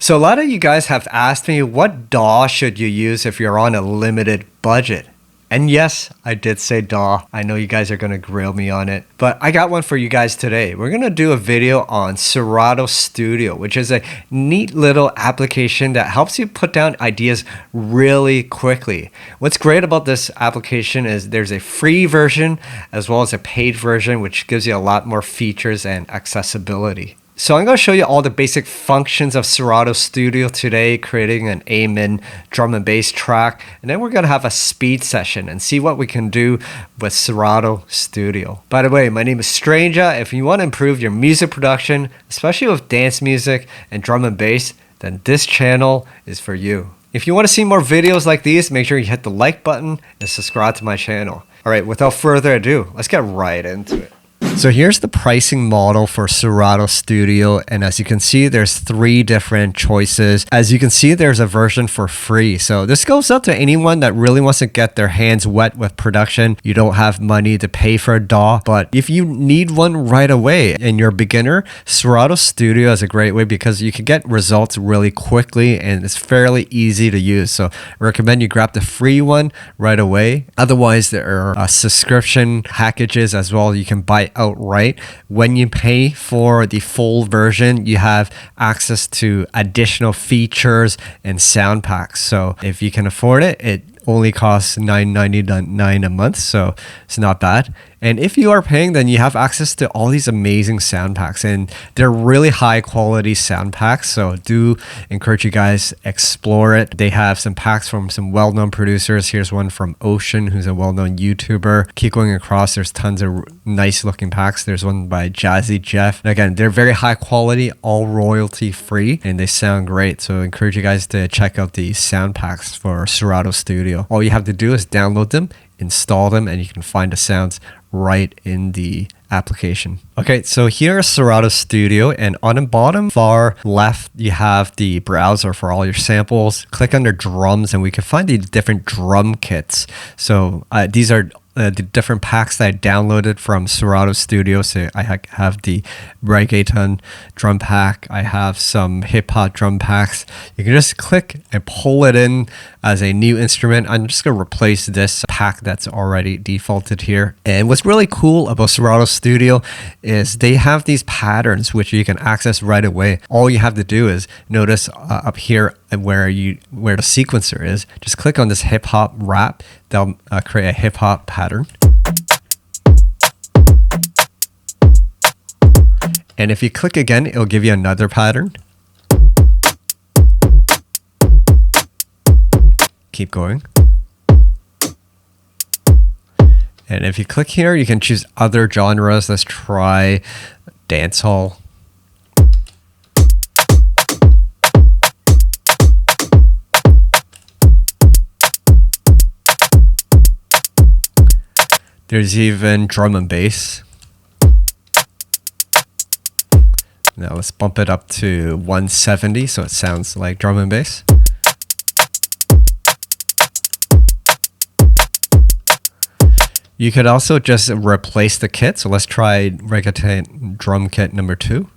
So a lot of you guys have asked me, what DAW should you use if you're on a limited budget? And yes, I did say DAW. I know you guys are going to grill me on it, but I got one for you guys today. We're going to do a video on Serato Studio, which is a neat little application that helps you put down ideas really quickly. What's great about this application is there's a free version as well as a paid version, which gives you a lot more features and accessibility. So I'm going to show you all the basic functions of Serato Studio today, creating an A-min drum and bass track. And then we're going to have a speed session and see what we can do with Serato Studio. By the way, my name is STRANJAH. If you want to improve your music production, especially with dance music and drum and bass, then this channel is for you. If you want to see more videos like these, make sure you hit the like button and subscribe to my channel. All right, without further ado, let's get right into it. So here's the pricing model for Serato Studio, and as you can see, there's 3 different choices. As you can see, there's a version for free. So this goes out to anyone that really wants to get their hands wet with production. You don't have money to pay for a DAW, but if you need one right away and you're a beginner, Serato Studio is a great way because you can get results really quickly and it's fairly easy to use. So I recommend you grab the free one right away. Otherwise, there are subscription packages as well you can buy outright. When you pay for the full version, you have access to additional features and sound packs. So if you can afford it, it only costs $9.99 a month, so it's not bad. And if you are paying, then you have access to all these amazing sound packs, and they're really high quality sound packs. So do encourage you guys explore it. They have some packs from some well-known producers. Here's one from Ocean, who's a well-known YouTuber. Keep going across. There's tons of nice looking packs. There's one by Jazzy Jeff. And again, they're very high quality, all royalty free, and they sound great. So I encourage you guys to check out the sound packs for Serato Studio. All you have to do is download them, install them, and you can find the sounds right in the application. Okay, so here is Serato Studio, and on the bottom far left you have the browser for all your samples. Click under drums and we can find the different drum kits. So these are the different packs that I downloaded from Serato Studio. So I have the reggaeton drum pack. I have some hip hop drum packs. You can just click and pull it in as a new instrument. I'm just going to replace this pack that's already defaulted here. And what's really cool about Serato Studio is they have these patterns which you can access right away. All you have to do is notice up here where the sequencer is, just click on this hip hop rap. They'll create a hip hop pattern. And if you click again, it'll give you another pattern. Keep going. And if you click here, you can choose other genres. Let's try dancehall. There's even drum and bass. Now let's bump it up to 170 so it sounds like drum and bass. You could also just replace the kit. So let's try reggaeton drum kit number 2.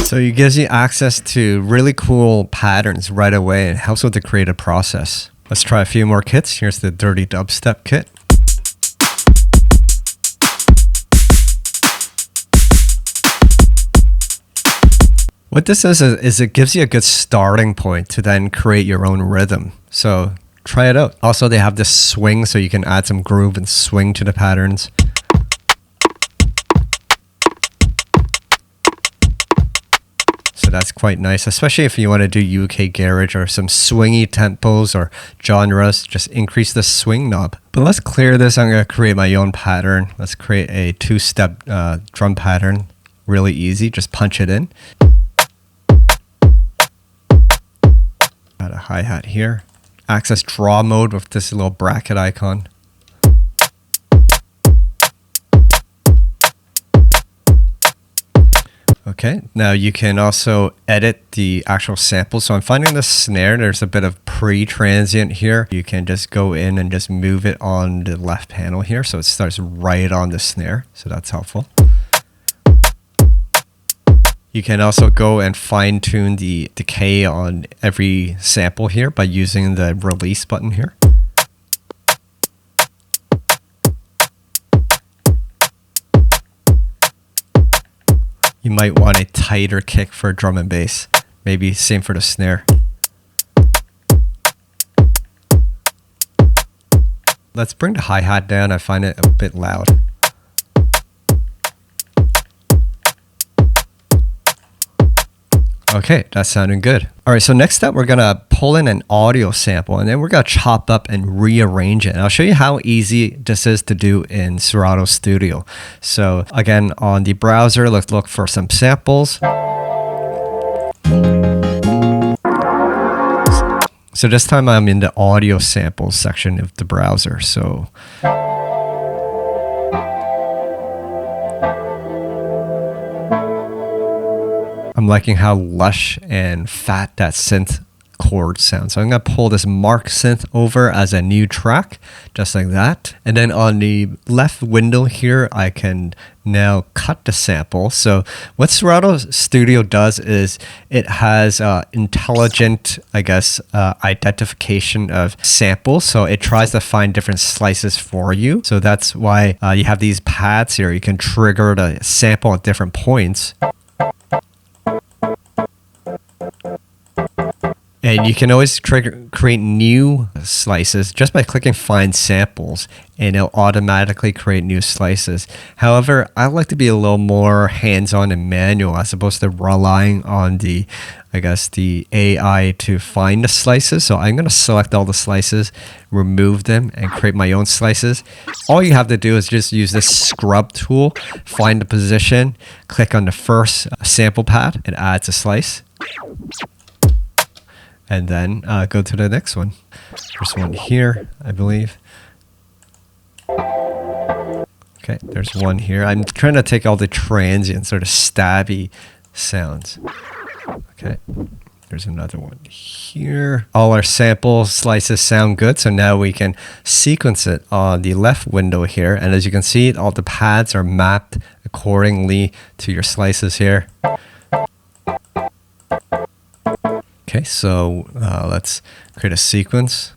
So it gives you access to really cool patterns right away. It helps with the creative process. Let's try a few more kits. Here's the Dirty Dubstep kit. What this is it gives you a good starting point to then create your own rhythm. So try it out. Also, they have this swing, so you can add some groove and swing to the patterns. So that's quite nice, especially if you want to do UK garage or some swingy tempos or genres. Just increase the swing knob. But let's clear this. I'm going to create my own pattern. Let's create a 2-step drum pattern. Really easy. Just punch it in. Add a hi-hat here. Access draw mode with this little bracket icon. Okay, now you can also edit the actual sample. So I'm finding the snare, there's a bit of pre-transient here. You can just go in and just move it on the left panel here. So it starts right on the snare. So that's helpful. You can also go and fine tune the decay on every sample here by using the release button here. You might want a tighter kick for drum and bass. Maybe same for the snare. Let's bring the hi-hat down. I find it a bit loud. Okay, that's sounding good. All right, so next up, we're gonna pull in an audio sample and then we're gonna chop up and rearrange it. And I'll show you how easy this is to do in Serato Studio. So again, on the browser, let's look for some samples. So this time I'm in the audio samples section of the browser. So I'm liking how lush and fat that synth chord sounds. So I'm going to pull this Mark synth over as a new track, just like that. And then on the left window here, I can now cut the sample. So what Serato Studio does is it has intelligent, I guess, identification of samples. So it tries to find different slices for you. So that's why you have these pads here. You can trigger the sample at different points. And you can always create new slices just by clicking Find Samples, and it'll automatically create new slices. However, I like to be a little more hands-on and manual as opposed to relying on the AI to find the slices. So I'm going to select all the slices, remove them, and create my own slices. All you have to do is just use this scrub tool, find the position, click on the first sample pad, it adds a slice. And then go to the next one. There's one here, I believe. Okay, there's one here. I'm trying to take all the transient, sort of stabby sounds. Okay, there's another one here. All our sample slices sound good, so now we can sequence it on the left window here. And as you can see, all the pads are mapped accordingly to your slices here. Okay, so let's create a sequence.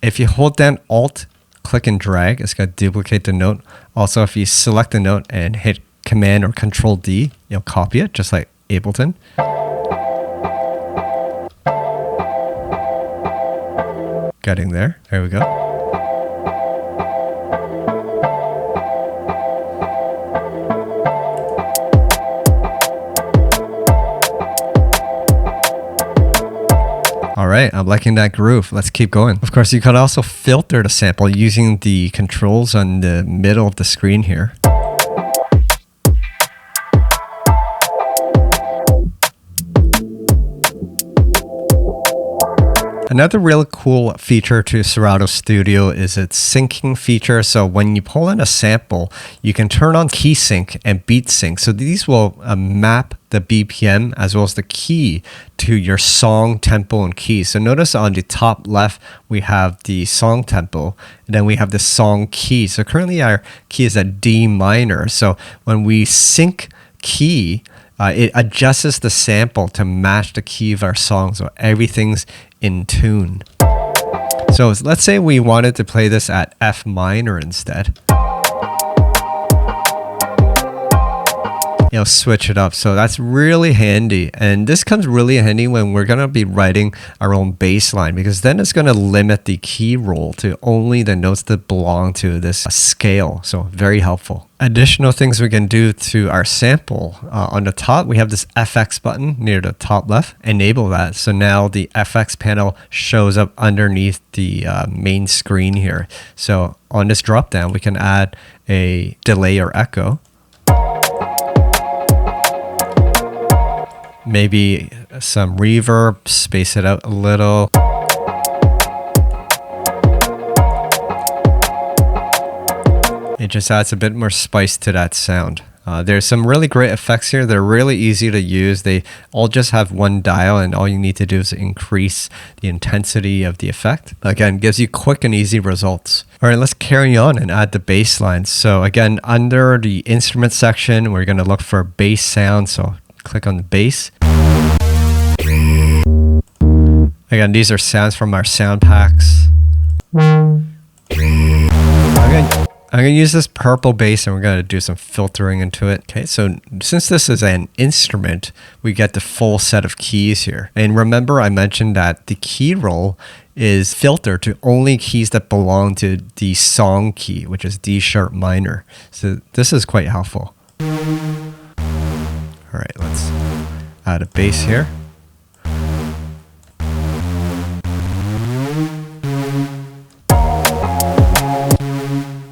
If you hold down Alt, click and drag, it's going to duplicate the note. Also, if you select the note and hit Command or Control D, you'll copy it, just like Ableton. Getting there. There we go. All right, I'm liking that groove. Let's keep going. Of course, you can also filter the sample using the controls on the middle of the screen here. Another really cool feature to Serato Studio is its syncing feature. So when you pull in a sample, you can turn on key sync and beat sync. So these will map the BPM as well as the key to your song tempo and key. So notice on the top left, we have the song tempo, and then we have the song key. So currently our key is at D minor. So when we sync key, it adjusts the sample to match the key of our song, so everything's in tune. So let's say we wanted to play this at F minor instead. You'll switch it up. So that's really handy. And this comes really handy when we're going to be writing our own bass line, because then it's going to limit the key roll to only the notes that belong to this scale. So very helpful. Additional things we can do to our sample. On the top, we have this FX button near the top left. Enable that. So now the FX panel shows up underneath the main screen here. So on this drop down, we can add a delay or echo. Maybe some reverb, space it out a little. It just adds a bit more spice to that sound. There's some really great effects here. They're really easy to use. They all just have one dial, and all you need to do is increase the intensity of the effect. Again, gives you quick and easy results. All right, let's carry on and add the bass lines. So again, under the instrument section, we're going to look for bass sound. So click on the bass. Again, these are sounds from our sound packs. I'm going to use this purple bass and we're going to do some filtering into it. Okay, so since this is an instrument, we get the full set of keys here. And remember I mentioned that the key roll is filtered to only keys that belong to the song key, which is D sharp minor. So this is quite helpful. All right, let's add a bass here.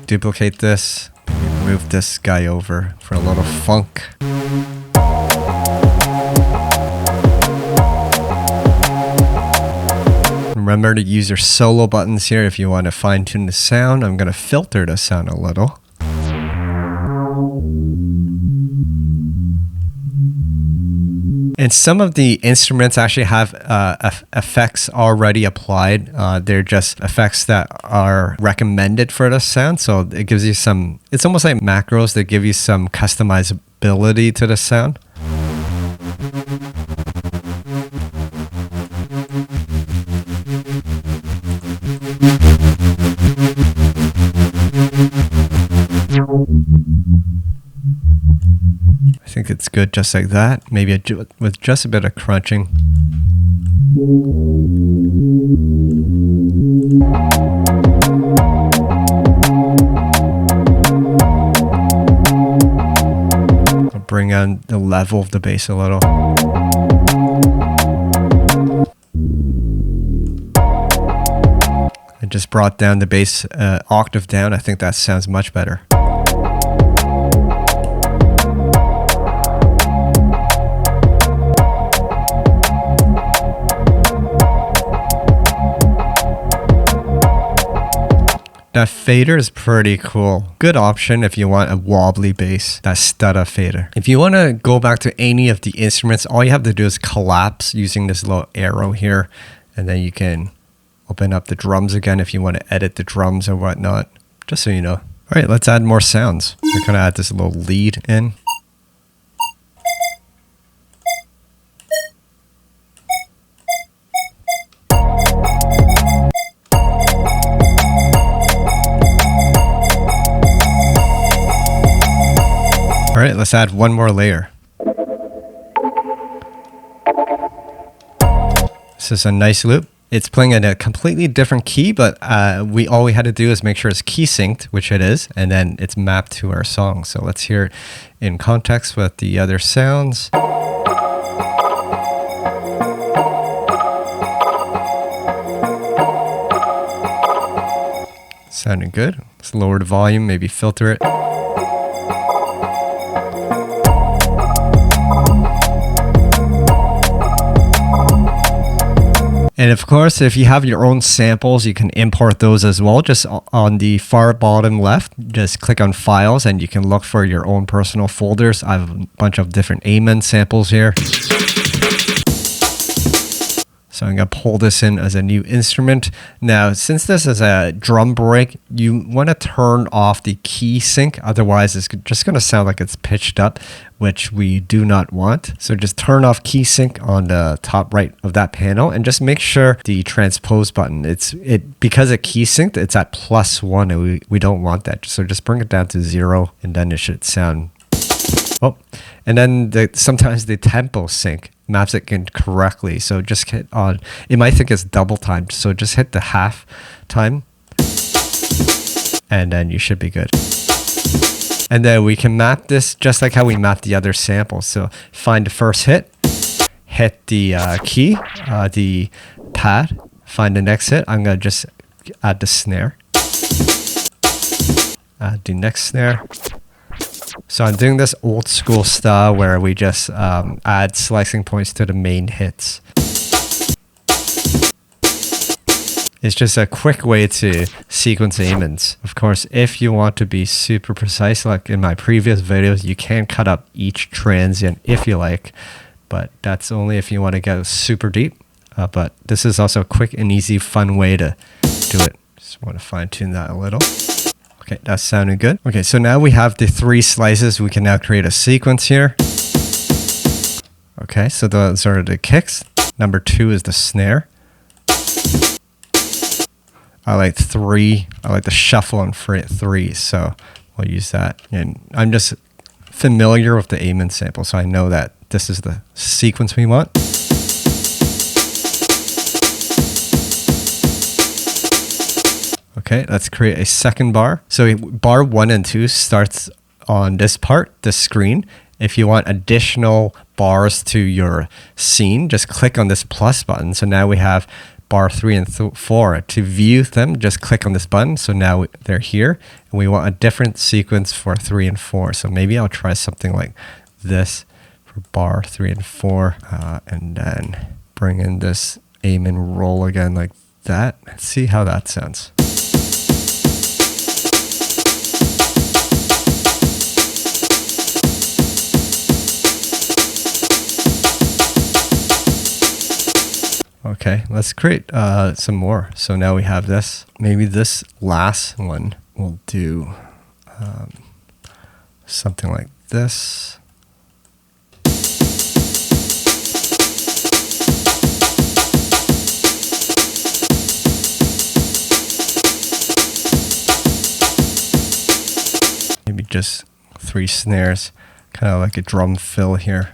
Duplicate this, maybe move this guy over for a little funk. Remember to use your solo buttons here if you want to fine tune the sound. I'm going to filter the sound a little. And some of the instruments actually have effects already applied. They're just effects that are recommended for the sound. So it gives you some, it's almost like macros that give you some customizability to the sound. I think it's good just like that. Maybe with just a bit of crunching. I'll bring on the level of the bass a little. I just brought down the bass octave down. I think that sounds much better. That fader is pretty cool. Good option if you want a wobbly bass, that stutter fader. If you want to go back to any of the instruments, all you have to do is collapse using this little arrow here. And then you can open up the drums again if you want to edit the drums or whatnot, just so you know. All right, let's add more sounds. We're going to add this little lead in. All right, let's add one more layer. This is a nice loop. It's playing in a completely different key, but all we had to do is make sure it's key synced, which it is, and then it's mapped to our song. So let's hear it in context with the other sounds. Sounding good. Let's lower the volume, maybe filter it. And of course, if you have your own samples, you can import those as well. Just on the far bottom left, just click on Files and you can look for your own personal folders. I have a bunch of different Amen samples here. So I'm going to pull this in as a new instrument. Now, since this is a drum break, you want to turn off the key sync. Otherwise, it's just going to sound like it's pitched up, which we do not want. So just turn off key sync on the top right of that panel and just make sure the transpose button, because it key synced, it's at +1 and we don't want that. So just bring it down to 0 and then it should sound. Oh, and then sometimes the tempo sync maps it in correctly. So just hit on, it might think it's double timed. So just hit the half time and then you should be good. And then we can map this just like how we mapped the other samples. So find the first hit the key, the pad, find the next hit. I'm going to just add the snare. Add the next snare. So I'm doing this old school style where we just add slicing points to the main hits. It's just a quick way to sequence amens. Of course, if you want to be super precise, like in my previous videos, you can cut up each transient if you like, but that's only if you want to get super deep. But this is also a quick and easy, fun way to do it. Just want to fine tune that a little. Okay, that's sounding good. Okay, so now we have the 3 slices. We can now create a sequence here. Okay, so those are the kicks. Number 2 is the snare. I like 3. I like the shuffle on fret 3, so we'll use that. And I'm just familiar with the amen sample, so I know that this is the sequence we want. Okay, let's create a second bar. So bar 1 and 2 starts on this part, this screen. If you want additional bars to your scene, just click on this plus button. So now we have bar 3 and 4. To view them, just click on this button. So now they're here. And we want a different sequence for 3 and 4. So maybe I'll try something like this for bar 3 and 4. And then bring in this amen roll again like that. Let's see how that sounds. Okay, let's create some more. So now we have this. Maybe this last one will do something like this. Maybe just 3 snares, kind of like a drum fill here.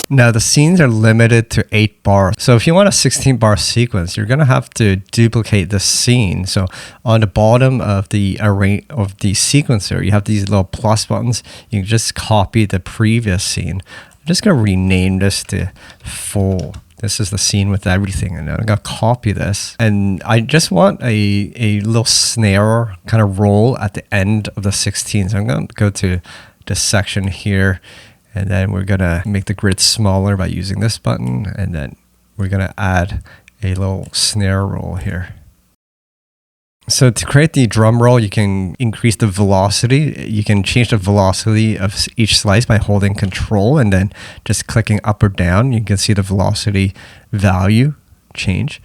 Now the scenes are limited to 8 bars. So if you want a 16 bar sequence, you're gonna have to duplicate the scene. So on the bottom of the array of the sequencer, you have these little plus buttons. You can just copy the previous scene. I'm just gonna rename this to full. This is the scene with everything, and I'm gonna copy this. And I just want a little snare kind of roll at the end of the 16. So I'm gonna go to this section here. And then we're gonna make the grid smaller by using this button. And then we're gonna add a little snare roll here. So to create the drum roll, you can increase the velocity. You can change the velocity of each slice by holding Control and then just clicking up or down. You can see the velocity value change.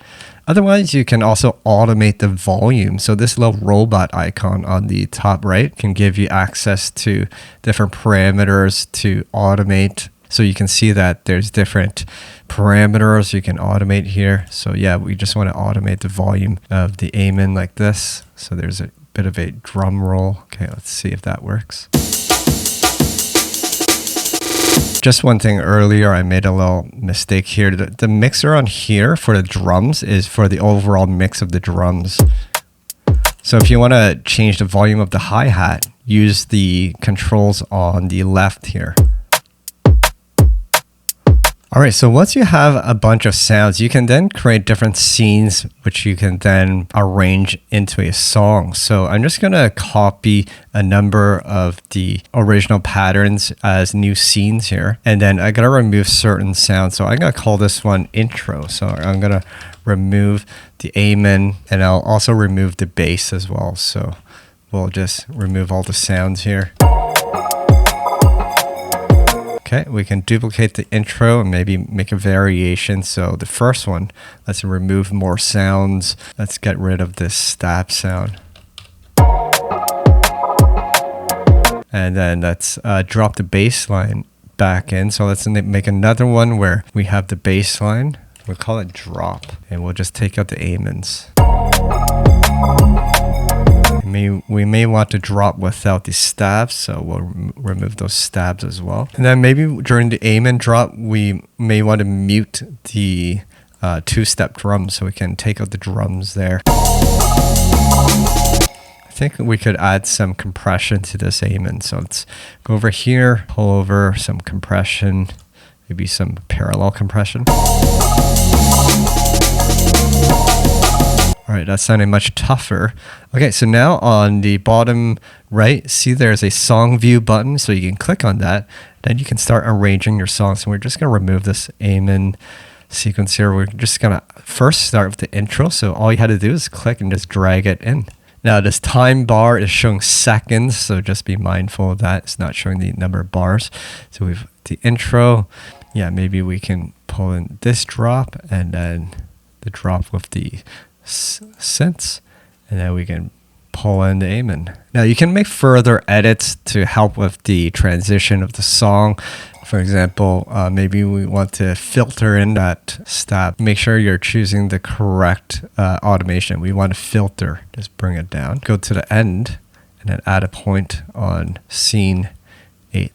Otherwise, you can also automate the volume. So this little robot icon on the top right can give you access to different parameters to automate. So you can see that there's different parameters you can automate here. So yeah, we just want to automate the volume of the amen like this. So there's a bit of a drum roll. Okay, let's see if that works. Just one thing earlier, I made a little mistake here. The mixer on here for the drums is for the overall mix of the drums. So if you want to change the volume of the hi-hat, use the controls on the left here. All right, so once you have a bunch of sounds, you can then create different scenes, which you can then arrange into a song. So I'm just gonna copy a number of the original patterns as new scenes here. And then I gotta remove certain sounds. So I'm gonna call this one intro. So I'm gonna remove the amen, and I'll also remove the bass as well. So we'll just remove all the sounds here. Okay, we can duplicate the intro and maybe make a variation. So the first one, let's remove more sounds. Let's get rid of this stab sound. And then let's drop the bass line back in. So let's make another one where we have the bass line. We'll call it drop, and we'll just take out the amens. We may want to drop without the stabs, so we'll remove those stabs as well. And then maybe during the amen drop, we may want to mute the two-step drums, so we can take out the drums there. I think we could add some compression to this amen. So let's go over here, pull over some compression, maybe some parallel compression. All All right, that's sounding much tougher. Okay, so now on the bottom right, see there's a song view button, so you can click on that. Then you can start arranging your songs. And we're just gonna remove this Amen sequence here. We're just gonna first start with the intro. So all you had to do is click and just drag it in. Now this time bar is showing seconds, so just be mindful of that. It's not showing the number of bars. So we've the intro. Yeah, maybe we can pull in this drop and then the drop with the synths, and then we can pull in the Amen. Now you can make further edits to help with the transition of the song. For example, maybe we want to filter in that step. Make sure you're choosing the correct automation. We want to filter, just bring it down. Go to the end and then add a point on scene 8.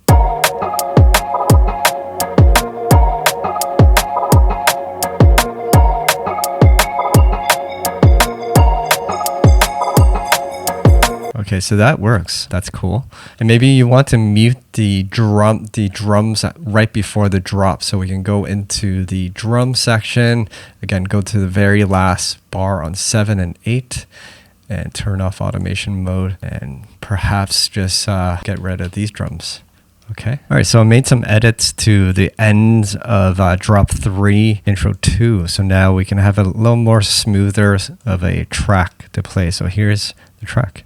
Okay, so that works. That's cool. And maybe you want to mute the drums right before the drop, so we can go into the drum section. Again, go to the very last bar on 7 and 8 and turn off automation mode, and perhaps just get rid of these drums. Okay. All right, so I made some edits to the ends of drop 3, intro 2. So now we can have a little more smoother of a track to play. So here's the track.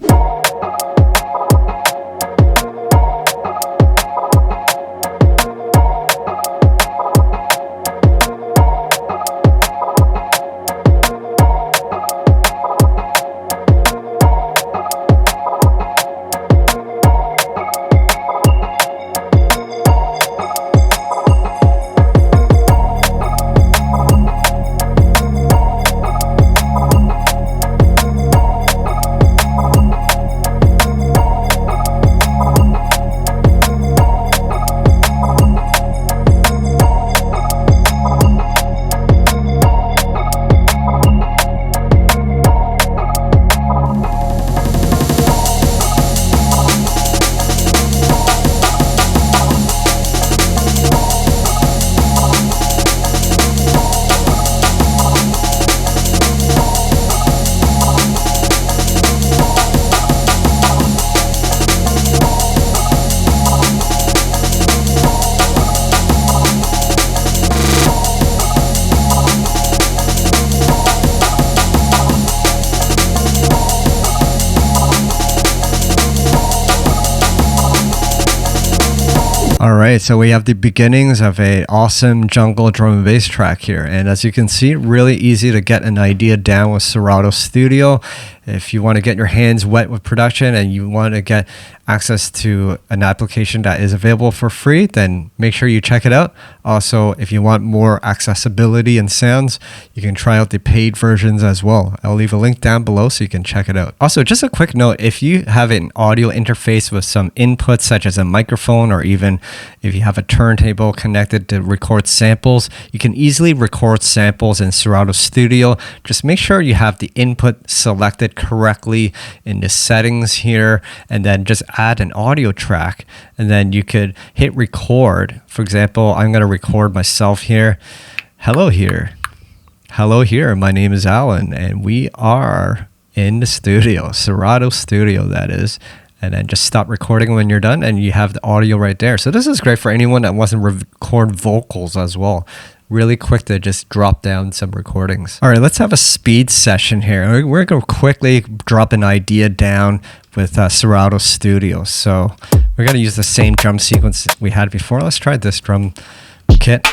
All right, so we have the beginnings of a awesome jungle drum and bass track here. And as you can see, really easy to get an idea down with Serato Studio. If you want to get your hands wet with production and you want to get access to an application that is available for free, then make sure you check it out. Also, if you want more accessibility and sounds, you can try out the paid versions as well. I'll leave a link down below so you can check it out. Also, just a quick note, if you have an audio interface with some inputs such as a microphone, or even if you have a turntable connected to record samples, you can easily record samples in Serato Studio. Just make sure you have the input selected correctly in the settings here, and then just add an audio track, and then you could hit record. For example, I'm going to record myself here. Hello here. Hello here. My name is Alan, and we are in the studio, Serato Studio, that is. And then just stop recording when you're done, and you have the audio right there. So this is great for anyone that wants to record vocals as well. Really quick to just drop down some recordings. All right, let's have a speed session here. We're going to quickly drop an idea down with Serato Studio. So we're going to use the same drum sequence we had before. Let's try this drum kit.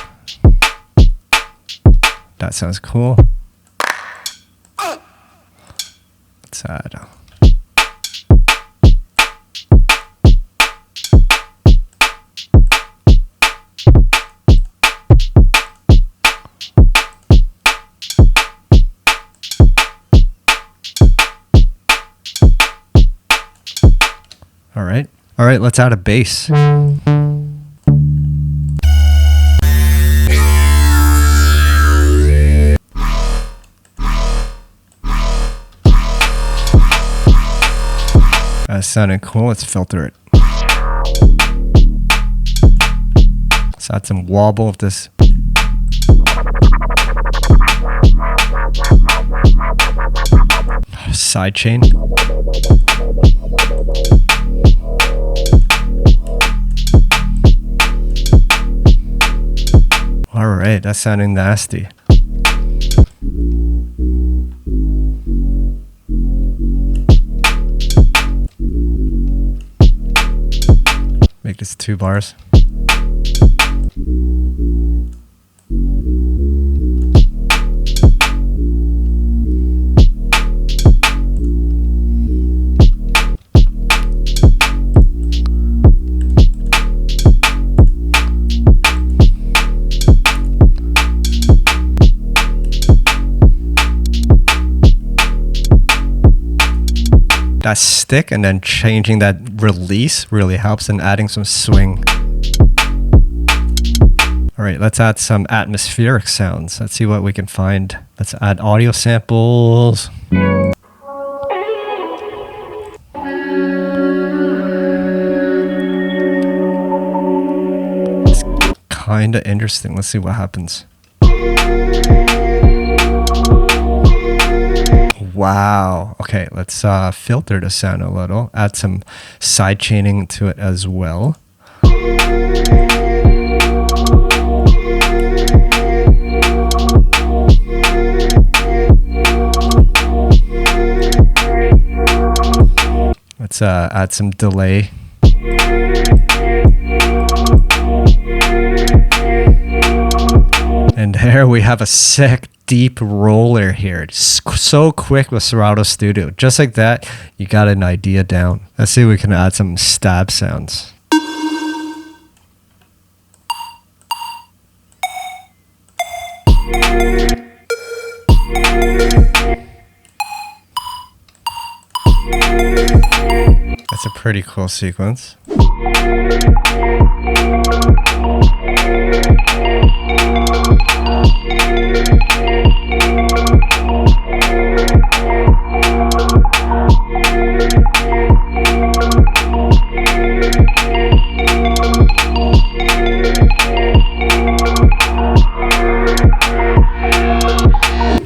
That sounds cool. Let's add... All right, let's add a bass. That sounded cool. Let's filter it. Let's add some wobble of this. sidechain. All right, that's sounding nasty. Make this 2 bars. That stick and then changing that release really helps, and adding some swing. All right, let's add some atmospheric sounds. Let's see what we can find. Let's add audio samples. It's kind of interesting. Let's see what happens. Wow. Okay, let's filter the sound a little. Add some side chaining to it as well. Let's add some delay. And there we have a sick deep roller here. It's so quick with Serato Studio. Just like that, you got an idea down. Let's see if we can add some stab sounds. That's a pretty cool sequence.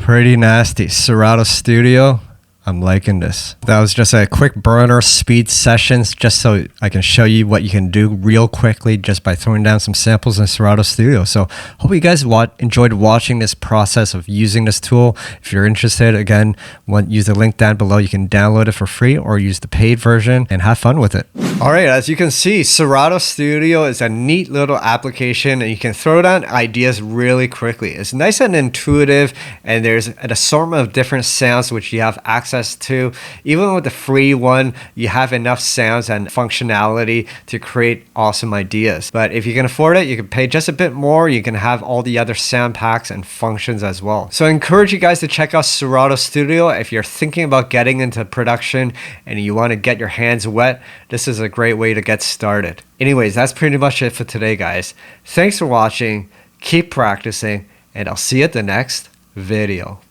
Pretty nasty. Serato Studio. I'm liking this. That was just a quick burner speed sessions just so I can show you what you can do real quickly just by throwing down some samples in Serato Studio. So hope you guys enjoyed watching this process of using this tool. If you're interested, again, use the link down below. You can download it for free or use the paid version and have fun with it. All right, as you can see, Serato Studio is a neat little application and you can throw down ideas really quickly. It's nice and intuitive, and there's an assortment of different sounds which you have access to. Even with the free one, you have enough sounds and functionality to create awesome ideas. But if you can afford it, you can pay just a bit more. You can have all the other sound packs and functions as well. So I encourage you guys to check out Serato Studio. If you're thinking about getting into production and you want to get your hands wet, this is a great way to get started. Anyways, that's pretty much it for today, guys. Thanks for watching. Keep practicing, and I'll see you at the next video.